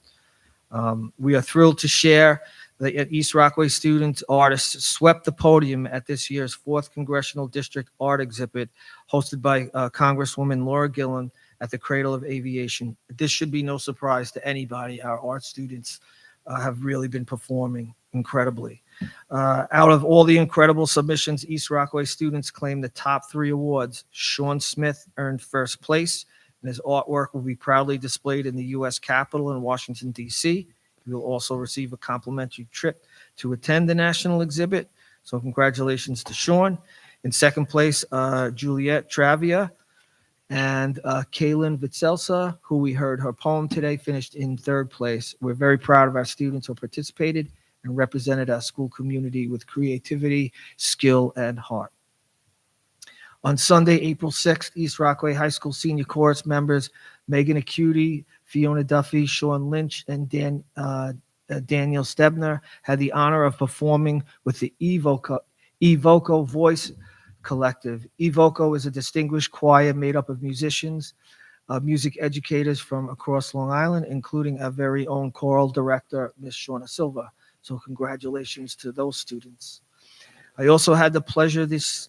We are thrilled to share that East Rockaway student artists swept the podium at this year's 4th Congressional District Art Exhibit hosted by Congresswoman Laura Gillen at the Cradle of Aviation. This should be no surprise to anybody. Our art students have really been performing incredibly. Out of all the incredible submissions, East Rockaway students claimed the top 3 awards. Sean Smith earned 1st place, and his artwork will be proudly displayed in the U.S. Capitol in Washington, D.C. He will also receive a complimentary trip to attend the national exhibit. So congratulations to Sean. In second place, Juliette Travia, and Kaylin Vitselsa, who we heard her poem today, finished in third place. We're very proud of our students who participated and represented our school community with creativity, skill, and heart. On Sunday, April 6th, East Rockaway High School senior chorus members Megan Acuti, Fiona Duffy, Sean Lynch, and Daniel Stebner had the honor of performing with the Evoco Voice Collective. Evoco is a distinguished choir made up of musicians, music educators from across Long Island, including our very own choral director, Miss Shauna Silva. So congratulations to those students. I also had the pleasure this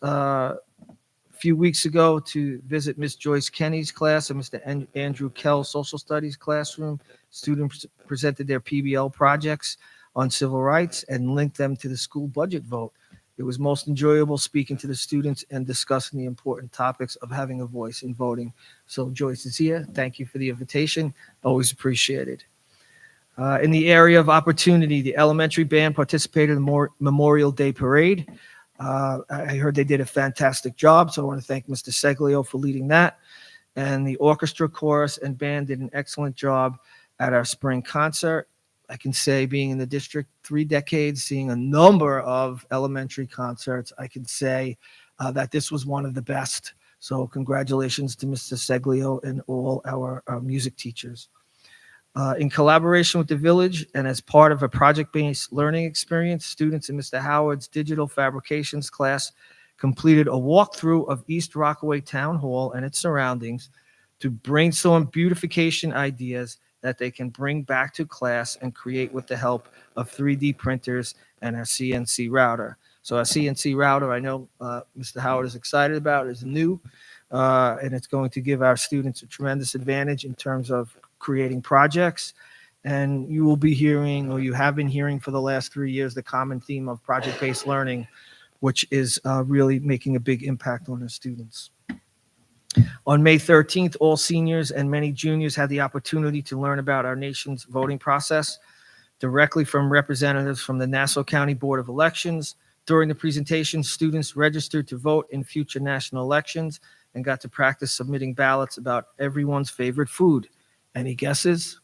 few weeks ago to visit Miss Joyce Kenny's class and Mr. Andrew Kell's social studies classroom. Students presented their PBL projects on civil rights and linked them to the school budget vote. It was most enjoyable speaking to the students and discussing the important topics of having a voice in voting. So Joyce is here. Thank you for the invitation. Always appreciated. In the area of opportunity, the elementary band participated in the Memorial Day Parade. I heard they did a fantastic job, so I want to thank Mr. Seglio for leading that. And the orchestra, chorus, and band did an excellent job at our spring concert. I can say, being in the district 3 decades, seeing a number of elementary concerts, I can say that this was one of the best. So congratulations to Mr. Seglio and all our music teachers. In collaboration with the village and as part of a project-based learning experience, students in Mr. Howard's digital fabrications class completed a walkthrough of East Rockaway Town Hall and its surroundings to brainstorm beautification ideas that they can bring back to class and create with the help of 3D printers and our CNC router. So our CNC router, I know Mr. Howard is excited about, is new, and it's going to give our students a tremendous advantage in terms of creating projects. And you will be hearing, or you have been hearing for the last 3 years, the common theme of project-based learning, which is really making a big impact on our students. On May 13th, all seniors and many juniors had the opportunity to learn about our nation's voting process directly from representatives from the Nassau County Board of Elections. During the presentation, students registered to vote in future national elections and got to practice submitting ballots about everyone's favorite food. Any guesses?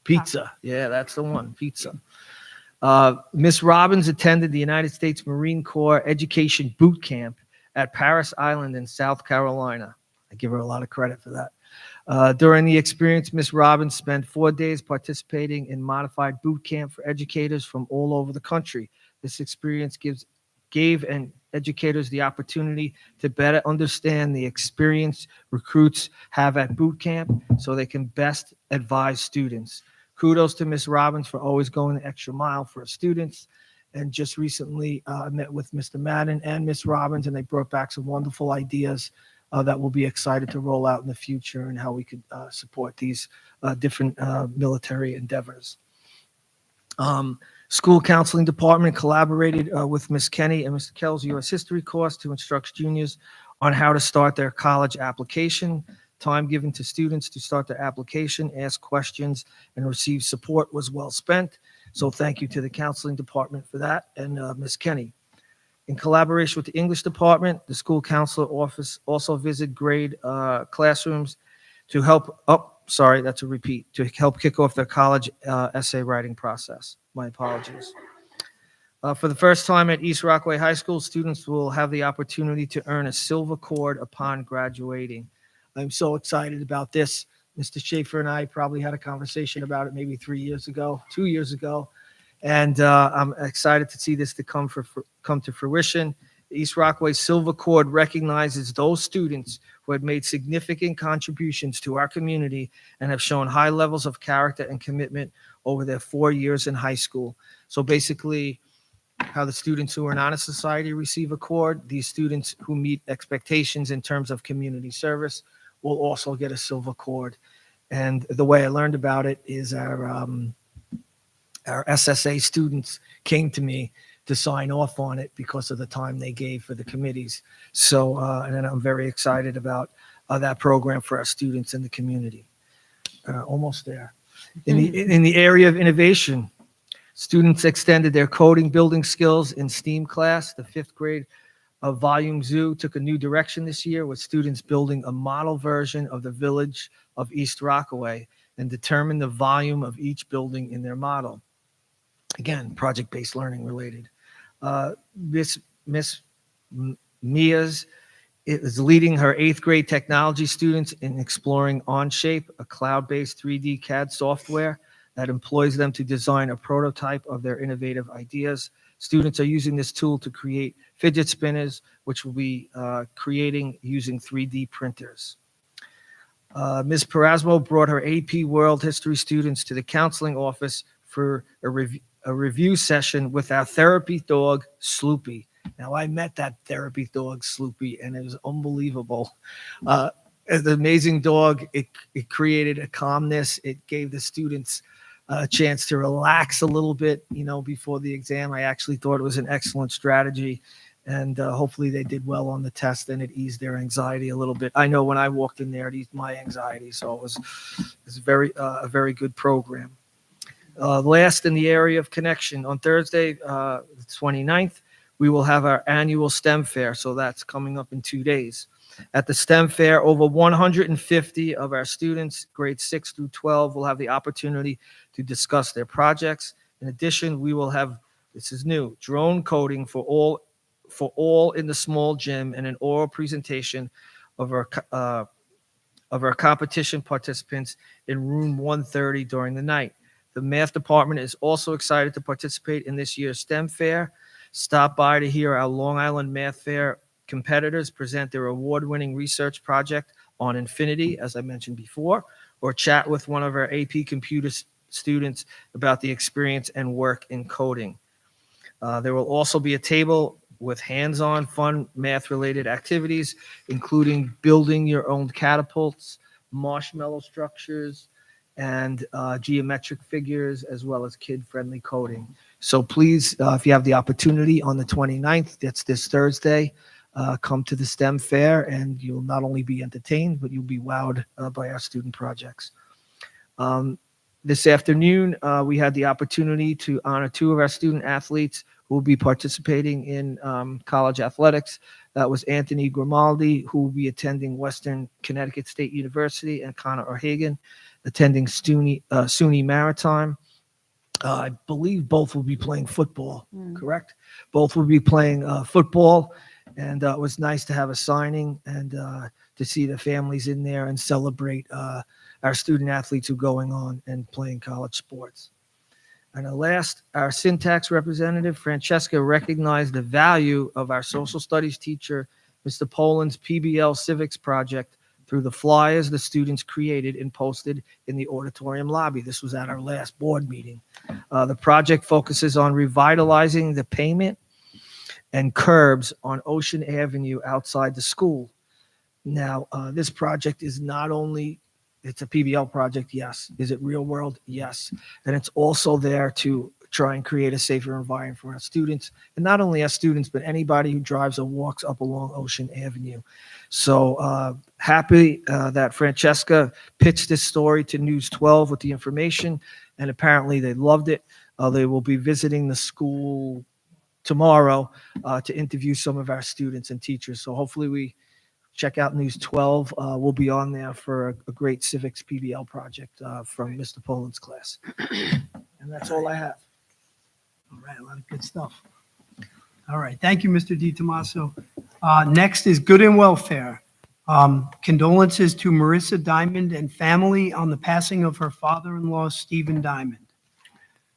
Pizza. Yeah, that's the one, pizza. Miss Robbins attended the United States Marine Corps Education Boot Camp at Paris Island in South Carolina. I give her a lot of credit for that. During the experience, Miss Robbins spent 4 days participating in modified boot camp for educators from all over the country. This experience gave educators the opportunity to better understand the experience recruits have at boot camp so they can best advise students. Kudos to Ms. Robbins for always going the extra mile for her students. And just recently I met with Mr. Madden and Ms. Robbins, and they brought back some wonderful ideas that we'll be excited to roll out in the future and how we could support these different military endeavors. School counseling department collaborated with Ms. Kenny and Mr. Kell's U.S. history course to instruct juniors on how to start their college application. Time given to students to start their application, ask questions, and receive support was well spent. So thank you to the counseling department for that and Ms. Kenny. In collaboration with the English department, the school counselor office also visited grade classrooms to help to help kick off their college essay writing process. My apologies. For the first time at East Rockaway High School, students will have the opportunity to earn a silver cord upon graduating. I'm so excited about this. Mr. Schaefer and I probably had a conversation about it maybe 2 years ago. And I'm excited to see this to come to fruition. The East Rockaway Silver Cord recognizes those students who have made significant contributions to our community and have shown high levels of character and commitment over their 4 years in high school. So basically, how the students who are in honor society receive a cord, these students who meet expectations in terms of community service will also get a silver cord. And the way I learned about it is our SSA students came to me to sign off on it because of the time they gave for the committees. So, and I'm very excited about that program for our students in the community. Almost there. In the area of innovation, students extended their coding building skills in STEAM class. The 5th grade Volume Zoo took a new direction this year with students building a model version of the village of East Rockaway and determine the volume of each building in their model. Again, project-based learning related. Miss Mia's is leading her 8th grade technology students in exploring Onshape, a cloud-based 3D CAD software that employs them to design a prototype of their innovative ideas. Students are using this tool to create fidget spinners, which will be creating using 3D printers. Ms. Perasmo brought her AP World History students to the counseling office for a review session with our therapy dog, Sloopy. Now, I met that therapy dog, Sloopy, and it was unbelievable. An amazing dog. It created a calmness. It gave the students a chance to relax a little bit, before the exam. I actually thought it was an excellent strategy, and hopefully they did well on the test, and it eased their anxiety a little bit. I know when I walked in there, it eased my anxiety, so it was a very good program. Last in the area of connection, on Thursday, the 29th, we will have our annual STEM fair, so that's coming up in 2 days. At the STEM fair, over 150 of our students, grades 6 through 12, will have the opportunity to discuss their projects. In addition, we will have, this is new, drone coding for all in the small gym and an oral presentation of our competition participants in room 130 during the night. The math department is also excited to participate in this year's STEM fair. Stop by to hear our Long Island Math Fair competitors present their award-winning research project on infinity, as I mentioned before, or chat with one of our AP computer students about the experience and work in coding. There will also be a table with hands-on fun math-related activities, including building your own catapults, marshmallow structures, and geometric figures, as well as kid-friendly coding. So please, if you have the opportunity on the 29th, that's this Thursday, come to the STEM fair, and you'll not only be entertained, but you'll be wowed by our student projects. This afternoon, we had the opportunity to honor 2 of our student athletes who will be participating in college athletics. That was Anthony Grimaldi, who will be attending Western Connecticut State University, and Connor O'Hagan, attending SUNY Maritime. I believe both will be playing football, correct? Both will be playing football, and it was nice to have a signing and to see the families in there and celebrate our student athletes who are going on and playing college sports. And last, our syntax representative, Francesca, recognized the value of our social studies teacher, Mr. Poland's PBL Civics project through the flyers the students created and posted in the auditorium lobby. This was at our last board meeting. The project focuses on revitalizing the pavement and curbs on Ocean Avenue outside the school. Now, this project is not only, it's a PBL project, yes. Is it real world? Yes. And it's also there to try and create a safer environment for our students, and not only our students, but anybody who drives or walks up along Ocean Avenue. So happy that Francesca pitched this story to News 12 with the information, and apparently they loved it. They will be visiting the school tomorrow to interview some of our students and teachers. So hopefully we check out News 12. We'll be on there for a great civics PBL project from Mr. Poland's class. And that's all I have. All right, a lot of good stuff. All right, thank you, Mr. DiTomaso. Next is Good and Welfare. Condolences to Marissa Diamond and family on the passing of her father-in-law, Stephen Diamond.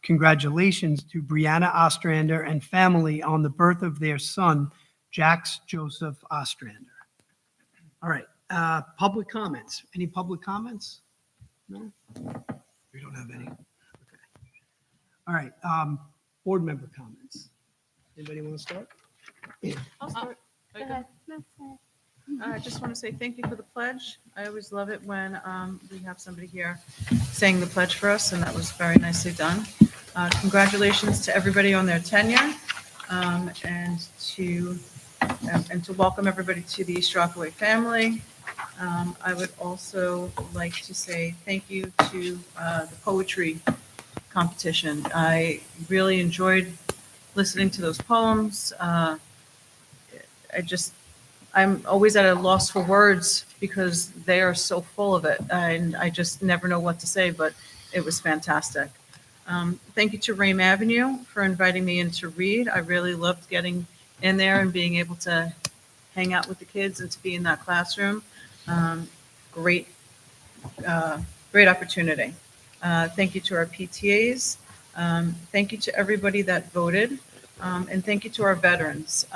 Congratulations to Brianna Ostrander and family on the birth of their son, Jax Joseph Ostrander. All right, public comments. Any public comments? No? We don't have any. Okay. All right, board member comments. Anybody want to start? I'll start. Go ahead. No, go ahead. I just want to say thank you for the pledge. I always love it when we have somebody here saying the pledge for us, and that was very nicely done. Congratulations to everybody on their tenure, and to welcome everybody to the East Rockaway family. I would also like to say thank you to the poetry competition. I really enjoyed listening to those poems. I'm always at a loss for words because they are so full of it, and I just never know what to say, but it was fantastic. Thank you to Rame Avenue for inviting me in to read. I really loved getting in there and being able to hang out with the kids and to be in that classroom. Great, great opportunity. Thank you to our PTAs. Thank you to everybody that voted. And thank you to our veterans.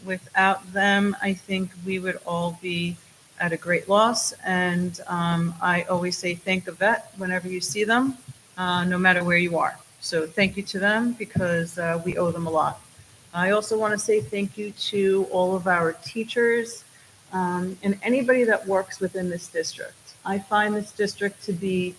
Without them, I think we would all be at a great loss. And I always say thank a vet whenever you see them, no matter where you are. So thank you to them because we owe them a lot. I also want to say thank you to all of our teachers and anybody that works within this district. I find this district to be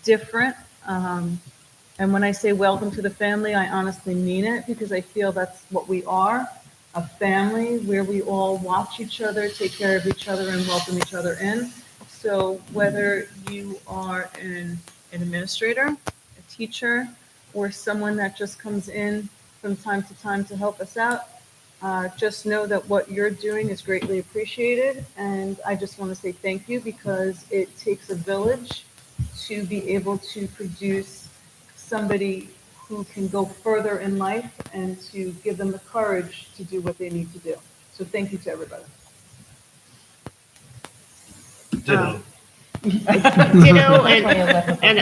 different. And when I say welcome to the family, I honestly mean it because I feel that's what we are, a family where we all watch each other, take care of each other, and welcome each other in. So whether you are an administrator, a teacher, or someone that just comes in from time to help us out, just know that what you're doing is greatly appreciated. And I just want to say thank you because it takes a village to be able to produce somebody who can go further in life and to give them the courage to do what they need to do. So thank you to everybody. Ditto. Ditto, and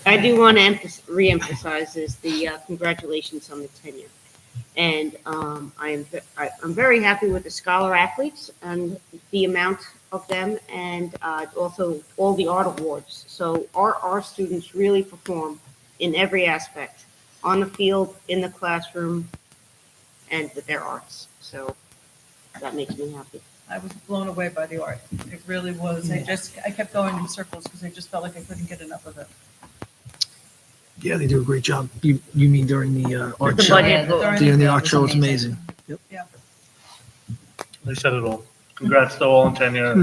I do want to reemphasize is the congratulations on the tenure. And I'm very happy with the scholar athletes and the amount of them, and also all the art awards. So our students really perform in every aspect, on the field, in the classroom, and with their arts. So that makes me happy. I was blown away by the art. It really was. I kept going in circles because I just felt like I couldn't get enough of it. Yeah, they do a great job. You mean during the art The show? budget During the art show, it's amazing. Yep. Yeah. They said it all. Congrats to all in tenure.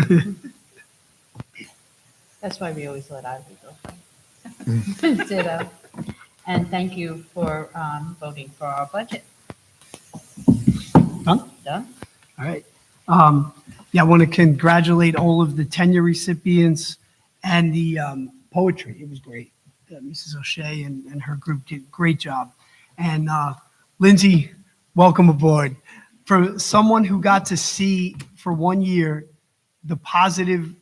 That's why we always let Ivy go. Ditto. And thank you for voting for our budget. Done? Done? All right. Yeah, I want to congratulate all of the tenure recipients and the poetry. It was great. Mrs. O'Shea and her group did a great job. And Lindsay, welcome aboard. For someone who got to see for 1 year the positive,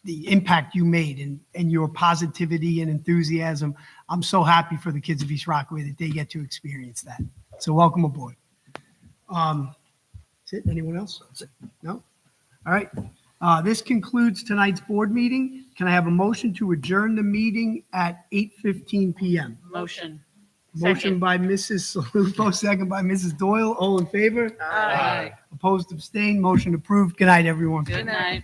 the impact you made and your positivity and enthusiasm, I'm so happy for the kids of East Rockaway that they get to experience that. So welcome aboard. That's it. Anyone else? No? All right. This concludes tonight's board meeting. Can I have a motion to adjourn the meeting at 8:15 p.m.? Motion. Motion by Mrs. Salupo, second by Mrs. Doyle. All in favor? Aye. Opposed, abstained, motion approved. Good night, everyone. Good night.